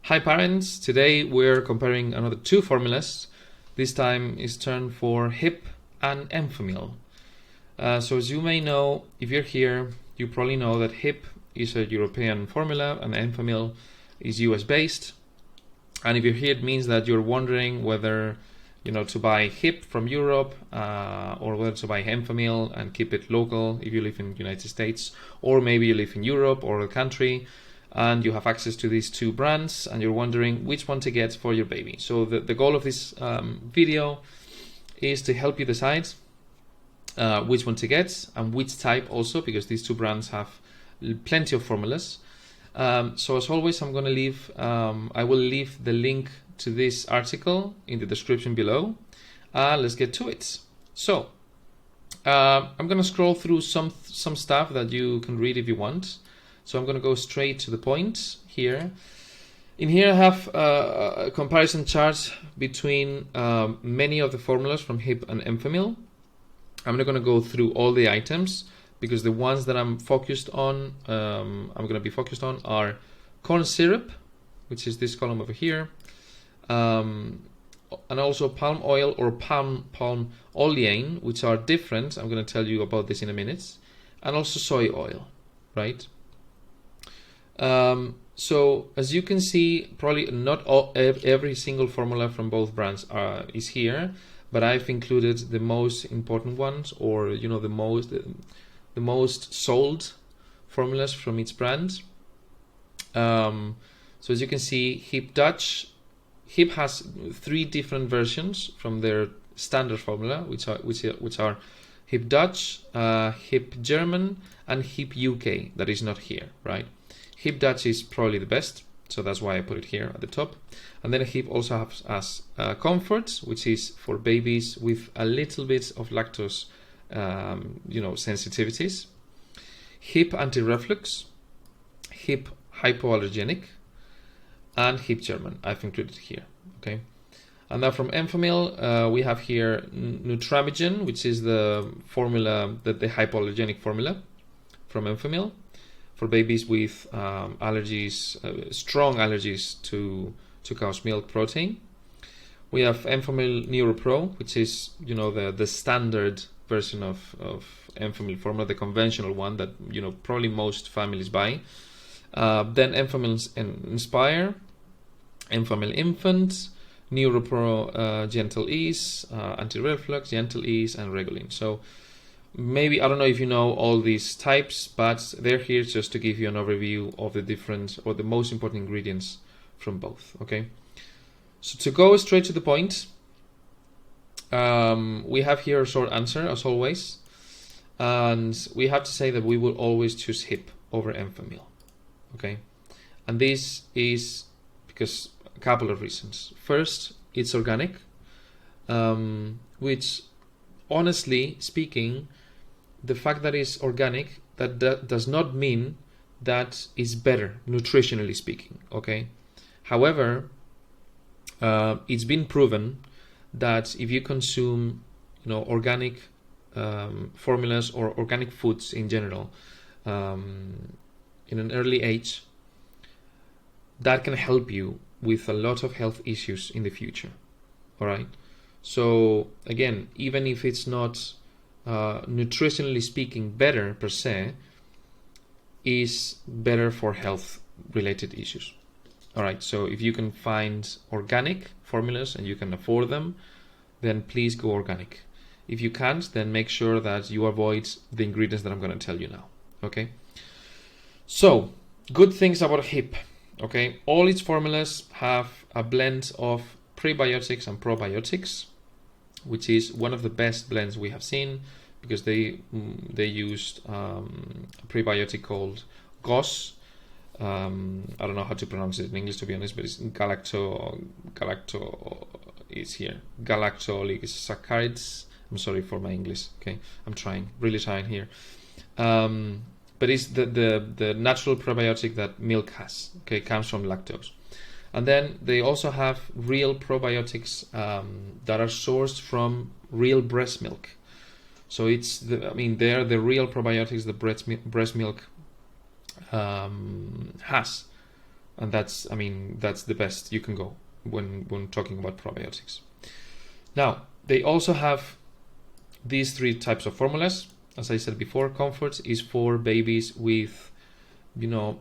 Hi parents, today we're comparing another two formulas. This time is turn for Hipp and Enfamil. So as you may know, if you're here, you probably know that Hipp is a European formula and Enfamil is US based. And if you're here, it means that you're wondering whether to buy Hipp from Europe or whether to buy Enfamil and keep it local if you live in the United States, or maybe you live in Europe or a country and you have access to these two brands and you're wondering which one to get for your baby. So the goal of this video is to help you decide which one to get and which type also, because these two brands have plenty of formulas. So as always, I will leave the link to this article in the description below. Let's get to it. So I'm gonna scroll through some stuff that you can read if you want. So I'm gonna go straight to the point here. In here I have a comparison chart between many of the formulas from Hipp and Enfamil. I'm not gonna go through all the items because the ones that I'm gonna be focused on are corn syrup, which is this column over here, and also palm oil or palm olein, which are different. I'm going to tell you about this in a minute, and also soy oil, right? So as you can see, probably not every single formula from both brands is here, but I've included the most important ones, or the most sold formulas from each brand. So as you can see, Hipp has three different versions from their standard formula, which are Hipp Dutch, Hipp German, and Hipp UK. That is not here, right? Hipp Dutch is probably the best, so that's why I put it here at the top. And then Hipp also has Comfort, which is for babies with a little bit of lactose, sensitivities. Hipp Anti-Reflux, Hipp Hypoallergenic, and Hipp German. I've included here, okay? And now from Enfamil, we have here Nutramigen, which is the formula, the hypoallergenic formula from Enfamil for babies with allergies, strong allergies to cow's milk protein. We have Enfamil NeuroPro, which is the standard version of Enfamil formula, the conventional one that probably most families buy. Then Enfamil Inspire, Enfamil Infant, NeuroPro Gentle Ease, Anti-Reflux, Gentle Ease, and Regolin. So maybe, I don't know if you know all these types, but they're here just to give you an overview of the different or the most important ingredients from both, okay? So to go straight to the point, we have here a short answer, as always, and we have to say that we will always choose Hipp over Enfamil, okay? And this is because a couple of reasons. First, it's organic, which, honestly speaking, the fact that it's organic, that does not mean that it's better, nutritionally speaking, okay? However, it's been proven that if you consume, organic formulas or organic foods in general in an early age, that can help you with a lot of health issues in the future, all right? So again, even if it's not nutritionally speaking better per se, is better for health related issues. All right, so if you can find organic formulas and you can afford them, then please go organic. If you can't, then make sure that you avoid the ingredients that I'm going to tell you now, okay? So, good things about Hipp, okay? All its formulas have a blend of prebiotics and probiotics, which is one of the best blends we have seen, because they used a prebiotic called GOS. I don't know how to pronounce it in English, to be honest, but it's galacto is here. Galactosaccharides. I'm sorry for my English. Okay, I'm really trying here. But it's the natural probiotic that milk has. Okay, comes from lactose. And then they also have real probiotics that are sourced from real breast milk. So they're the real probiotics that breast milk has. and that's, I mean, that's the best you can go when talking about probiotics. Now, they also have these 3 types of formulas. As I said before, Comforts is for babies with, you know,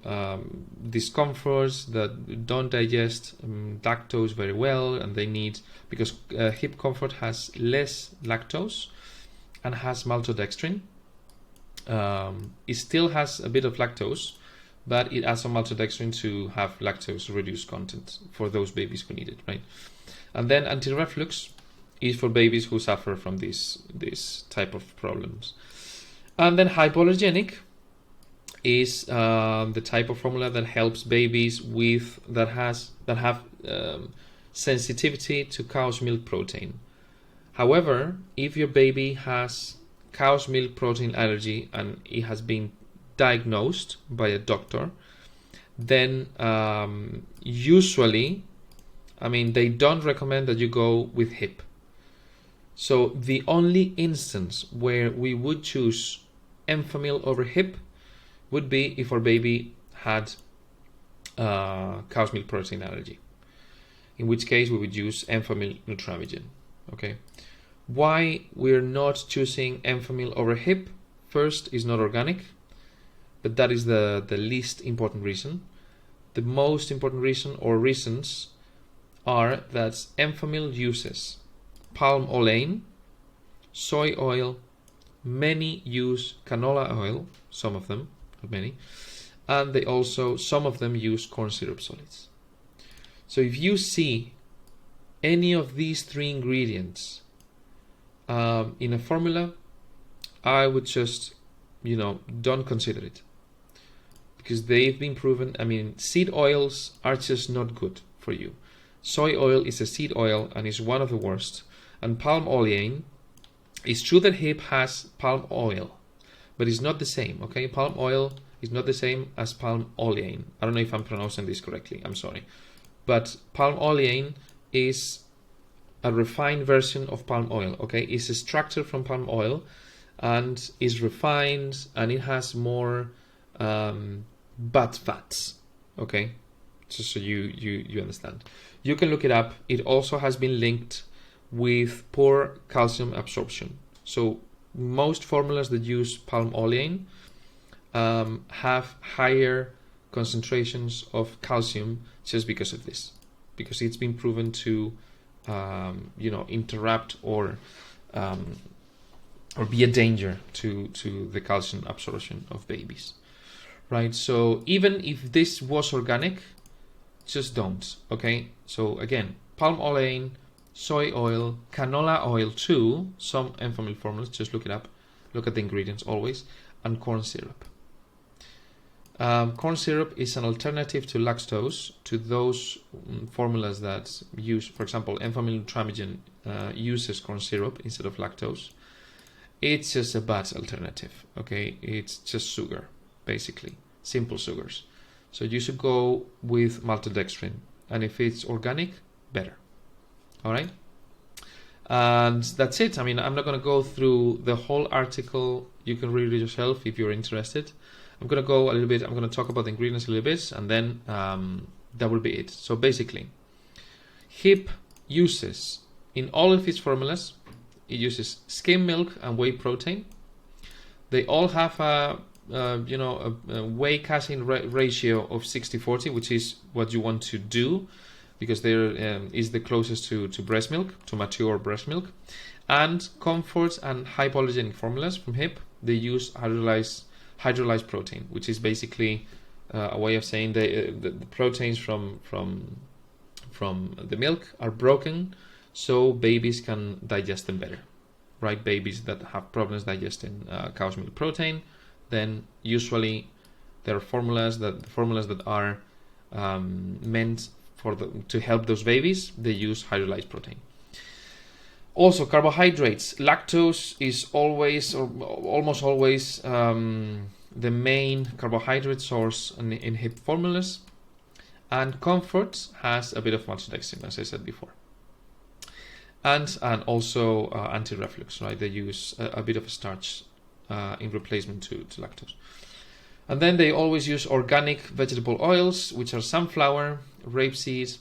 discomforts that don't digest lactose very well, and they need, because Hipp Comfort has less lactose and has maltodextrin. It still has a bit of lactose, but it adds some maltodextrin to have lactose reduced content for those babies who need it, right? And then anti-reflux is for babies who suffer from this type of problems. And then hypoallergenic is the type of formula that helps babies with that have sensitivity to cow's milk protein. However, if your baby has cow's milk protein allergy and it has been diagnosed by a doctor, then usually, I mean, they don't recommend that you go with Hipp. So the only instance where we would choose Enfamil over Hipp would be if our baby had cow's milk protein allergy, in which case we would use Enfamil Nutramigen. Okay, why we're not choosing Enfamil over Hipp? First, is not organic, but that is the least important reason. The most important reason, or reasons, are that Enfamil uses palm olein, soy oil, many use canola oil, some of them, not many, and they also, some of them use corn syrup solids. So if you see any of these 3 ingredients in a formula, I would just, you know, don't consider it, because they've been proven. I mean, seed oils are just not good for you. Soy oil is a seed oil and is one of the worst. And palm olein, it's true that Hipp has palm oil, but it's not the same, okay? Palm oil is not the same as palm olein. I don't know if I'm pronouncing this correctly, I'm sorry. But palm olein is a refined version of palm oil, okay? It's extracted from palm oil and is refined, and it has more bad fats, okay? Just so you understand. You can look it up. It also has been linked with poor calcium absorption. So most formulas that use palm olein have higher concentrations of calcium just because of this, because it's been proven to you know, interrupt or be a danger to the calcium absorption of babies, right? So even if this was organic, just don't, okay? So again, palm olein, soy oil, canola oil too, some Enfamil formulas, just look it up, look at the ingredients always, and corn syrup. Corn syrup is an alternative to lactose, to those formulas that use, for example, Enfamil Nutramigen uses corn syrup instead of lactose. It's just a bad alternative, okay? It's just sugar, basically, simple sugars. So you should go with maltodextrin, and if it's organic, better. All right, and that's it. I mean, I'm not going to go through the whole article. You can read it yourself if you're interested. I'm going to go a little bit. I'm going to talk about the ingredients a little bit, and then that will be it. So basically, Hipp uses, in all of its formulas, it uses skim milk and whey protein. They all have a whey casein ratio of 60-40, which is what you want to do, because there is the closest to breast milk, to mature breast milk. And Comfort and hypoallergenic formulas from Hipp, they use hydrolyzed protein, which is basically a way of saying the proteins from the milk are broken so babies can digest them better, right? Babies that have problems digesting cow's milk protein, then usually there are formulas that are meant to help those babies. They use hydrolyzed protein. Also, carbohydrates. Lactose is always, or almost always, the main carbohydrate source in Hipp formulas. And Comfort has a bit of maltodextrin, as I said before. And also anti-reflux, right? They use a bit of a starch in replacement to lactose. And then they always use organic vegetable oils, which are sunflower, rapeseed,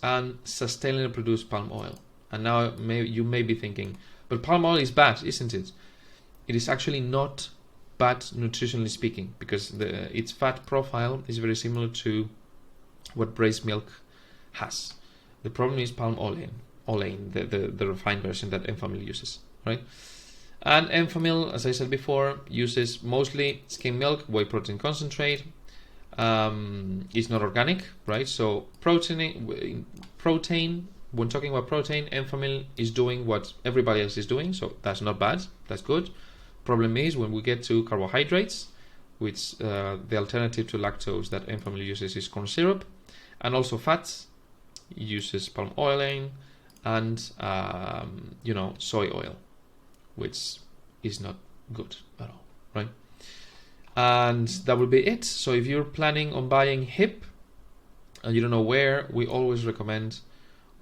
and sustainably produced palm oil. And now you may be thinking, but palm oil is bad, isn't it? It is actually not bad nutritionally speaking, because its fat profile is very similar to what braised milk has. The problem is palm olein, the refined version that Enfamil uses, right? And Enfamil, as I said before, uses mostly skim milk, whey protein concentrate. It's not organic, right? So protein, when talking about protein, Enfamil is doing what everybody else is doing, so that's not bad, that's good. Problem is when we get to carbohydrates, which the alternative to lactose that Enfamil uses is corn syrup, and also fats, it uses palm olein and soy oil, which is not good at all, right? And that will be it. So if you're planning on buying Hipp and you don't know where, we always recommend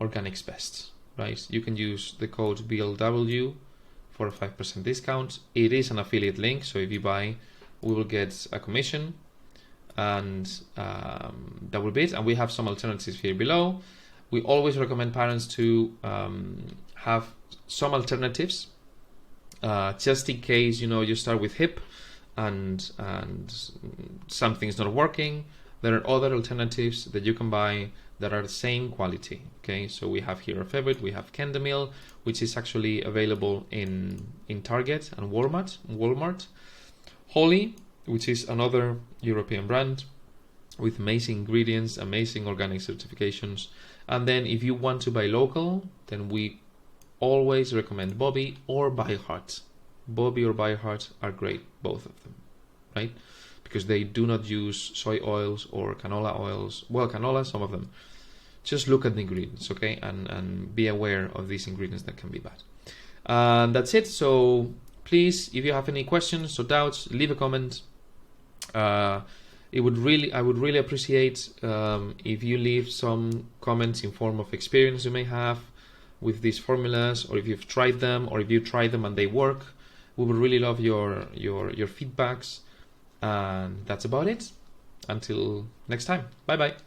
Organics Best, right? You can use the code BLW for a 5% discount. It is an affiliate link, so if you buy, we will get a commission, and that will be it. And we have some alternatives here below. We always recommend parents to have some alternatives, just in case you start with Hipp and something's not working. There are other alternatives that you can buy that are the same quality. Okay, so we have here a favorite. We have Kendamil, which is actually available in Target and Walmart. Holy, which is another European brand with amazing ingredients, amazing organic certifications. And then if you want to buy local, then we always recommend Bobby or BioHeart. Bobby or BioHeart are great, both of them, right? Because they do not use soy oils or canola oils. Well, canola, some of them. Just look at the ingredients, okay? And be aware of these ingredients that can be bad. And that's it. So please, if you have any questions or doubts, leave a comment. I would really appreciate if you leave some comments in form of experience you may have with these formulas, or if you've tried them, or if you tried them and they work. We would really love your feedbacks. And that's about it. Until next time. Bye bye.